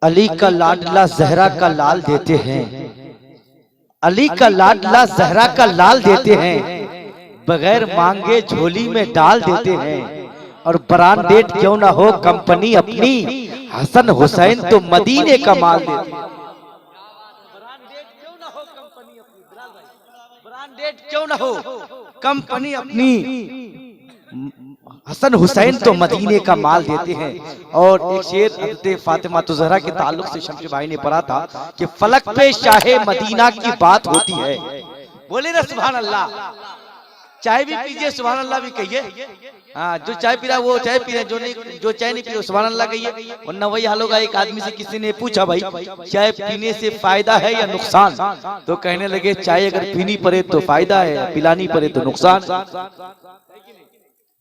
अली का लाडला जहरा का लाल देते हैं, अली का लाडला जहरा का लाल देते हैं, बगैर मांगे झोली में डाल देते हैं। और ब्रांडेड क्यों ना हो कंपनी अपनी, हसन हुसैन तो मदीने का माल देते हैं। ब्रांडेड क्यों ना हो कंपनी अपनी, हसन हुसैन तो मदीने का माल देते हैं। और एक शेर हज़रत फातिमा ज़हरा के ताल्लुक से शम्स भाई ने पढ़ा था कि फलक पे शाहे मदीना की बात होती है। बोले ना सुभान अल्लाह। चाय भी पीजिए सुभान अल्लाह भी कहिए। हाँ, जो चाय पी रहा है वो चाय पी रहे, जो चाय नहीं पी रहे सुभान अल्लाह कहिए। वरना वही हाल होगा। एक आदमी से किसी ने पूछा, भाई चाय पीने से फायदा है या नुकसान? तो कहने लगे चाय अगर पीनी पड़े तो फायदा है, पिलानी पड़े तो नुकसान।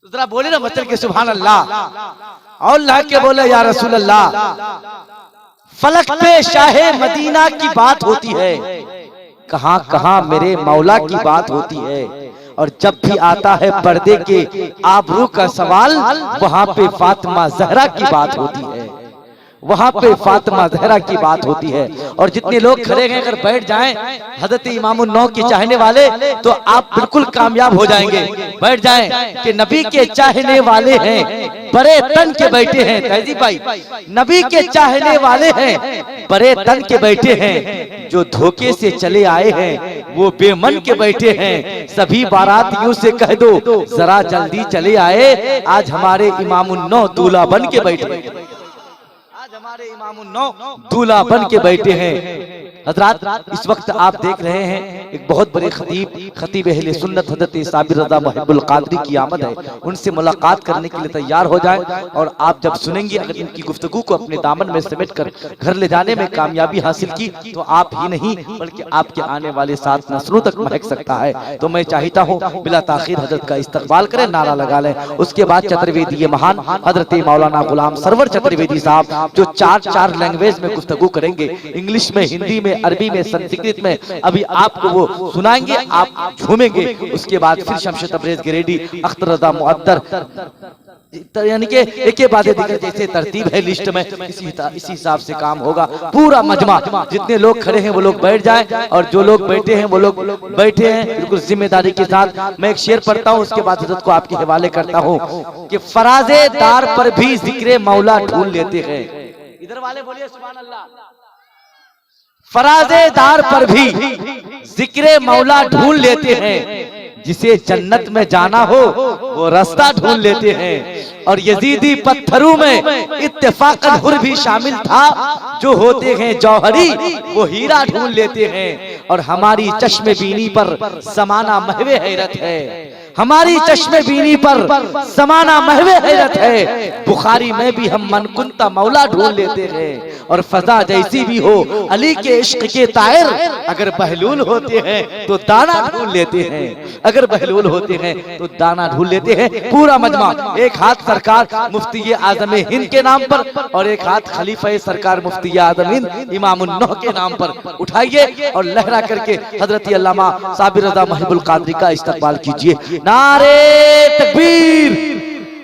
तो जरा बोले ना मचल के सुभान अल्लाह। और ला के बोले या रसूल अल्लाह। फलक पे शाहे मदीना की बात होती है, कहां कहां मेरे मौला की बात होती है। और जब भी आता है पर्दे के आबरू का सवाल, वहां पे फातिमा ज़हरा की बात होती है, वहां पे फातिमा ज़हरा की बात होती है। और जितने लोग खड़े हैं अगर बैठ जाएं हजरत इमामुन नौ के चाहने वाले, तो आप बिल्कुल कामयाब हो जाएंगे। बैठ जाएं कि नबी के चाहने वाले हैं, बड़े तन के बैठे हैं। तहजीब भाई, नबी के चाहने वाले हैं, बड़े तन के बैठे हैं। जो धोखे से चले आए हैं वो बेमन के बैठे हैं। सभी बारातियों से कह दो जरा जल्दी चले आए, आज हमारे इमामुन नौ दूल्हा बन के बैठे, हमारे इमामुन नौ दूल्हा बन के बैठे हैं। हजरात, इस वक्त आप देख रहे हैं एक बहुत बड़े खतीब अहले सुन्नत हजरत साबिर रज़ा मुहिब्बुल कादरी की आमद है। उनसे मुलाकात करने के लिए तैयार हो जाएं। और आप जब सुनेंगे, अगर इनकी गुफ्तगू को अपने दामन में समेट कर घर ले जाने में कामयाबी हासिल की, तो आप ही नहीं बल्कि आपके आने वाले 7 नस्लों तक महक सकता है। तो मैं चाहता हूँ बिला ताखीर हजरत का इस्तकबाल करें, नारा लगा लें। उसके बाद चतुर्वेदी महान हजरत मौलाना गुलाम सरवर चतुर्वेदी साहब जो 4 लैंग्वेज में गुफ्तगू करेंगे, इंग्लिश में, हिंदी में, अरबी में, संस्कृत में, अभी आपको वो सुनाएंगे, आप झूमेंगे। उसके बाद फिर शमशेद तबरेज़ गिरेडी, अख्तर रज़ा मुअद्दर, यानी कि एक बाद जैसे तरतीब है लिस्ट में, इसी हिसाब से काम होगा। पूरा मजमा, जितने लोग खड़े हैं वो लोग बैठ जाएं, और जो लोग बैठे हैं वो लोग बैठे हैं बिल्कुल जिम्मेदारी के साथ। मैं एक शेर पढ़ता हूँ, उसके बाद हजरत को आपके हवाले करता हूँ कि फराजे दार पर भी जिक्रे मौला ढूंढ लेते हैं। इधर वाले बोलिए सुभान अल्लाह। फराजेदार पर भी जिक्रे मौला ढूंढ लेते हैं, जिसे जन्नत में जाना हो वो रास्ता ढूंढ लेते हैं। और यजीदी पत्थरों में इत्तेफाकन हुर भी शामिल था, जो होते हैं जौहरी वो हीरा ढूंढ लेते हैं। और हमारी चश्मे बीनी पर ज़माना महवे हैरत है, हमारी चश्मे बीनी पर ज़माना महवे हैरत है। बुखारी में भी हम मनकुंता मौला ढूंढ लेते हैं। और फजा जैसी भी हो अली के इश्क के तायर, अगर बहलूल होते हैं तो दाना ढूंढ लेते हैं, अगर बहलूल होते हैं तो दाना ढूंढ लेते हैं। पूरा मजमा, एक हाथ सरकार मुफ्ती आज़म हिंद के नाम पर, और एक हाथ खलीफा सरकार मुफ्ती आज़म हिंद इमामुन नौ के नाम पर उठाइए और लहरा करके हजरत अल्लामा साबिर रज़ा मुहिब्बुल कादरी का इस्तकबाल कीजिए। नारे तकबीर।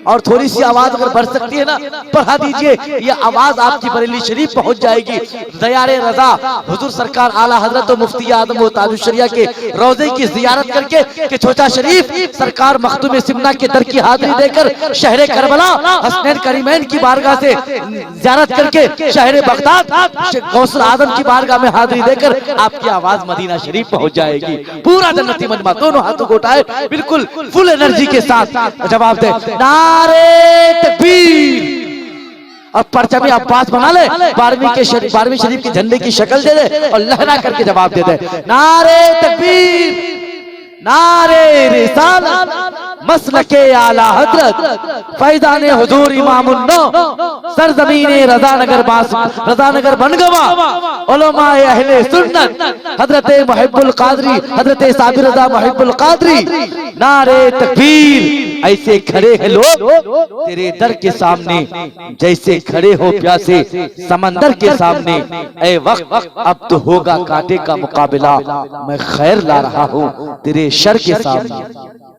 और थोड़ी सी आवाज अगर बढ़ सकती है ना, बढ़ा दीजिए, ये आवाज आपकी बरेली शरीफ पहुंच जाएगी। दयारे रजा हुजूर सरकार आला हजरत मुफ्ती आदम व ताजुश शरिया के रोजे की जियारत करके कि छोटा शरीफ सरकार मखदूम सिमना के दर की हाजिरी देकर शहर करबला हसनैन करीमैन की बारगाह से जियारत करके शहर बगदाद गौसुल आजम की बारगाह में हाजिरी देकर आपकी आवाज मदीना शरीफ पहुंच जाएगी। पूरा जन्नती मजमा दोनों हाथों को उठाए, बिल्कुल फुल एनर्जी के साथ जवाब दे नारे तकबीर। और परचमी अब्बास बना ले, 12वीं शरीफ के झंडे की शक्ल दे दे और लहरा करके जवाब दे दे नारे तकबीर, नारे रिसालत, मसलके आला हजरत, फैज़ाने हुजूर इमामुन नौ, सरजमीने रज़ानगर बनगवा, उलमाए अहले सुन्नत हजरत मुहिब्बुल कादरी, हजरत साबिर रज़ा मुहिब्बुल कादरी। नारे तकबीर। ऐसे खड़े हैं लोग तेरे दर के सामने, जैसे खड़े हो प्यासे समंदर के सामने। ऐ वक्त अब तो होगा कांटे का मुकाबला, मैं खैर ला रहा हूँ तेरे शर के सामने।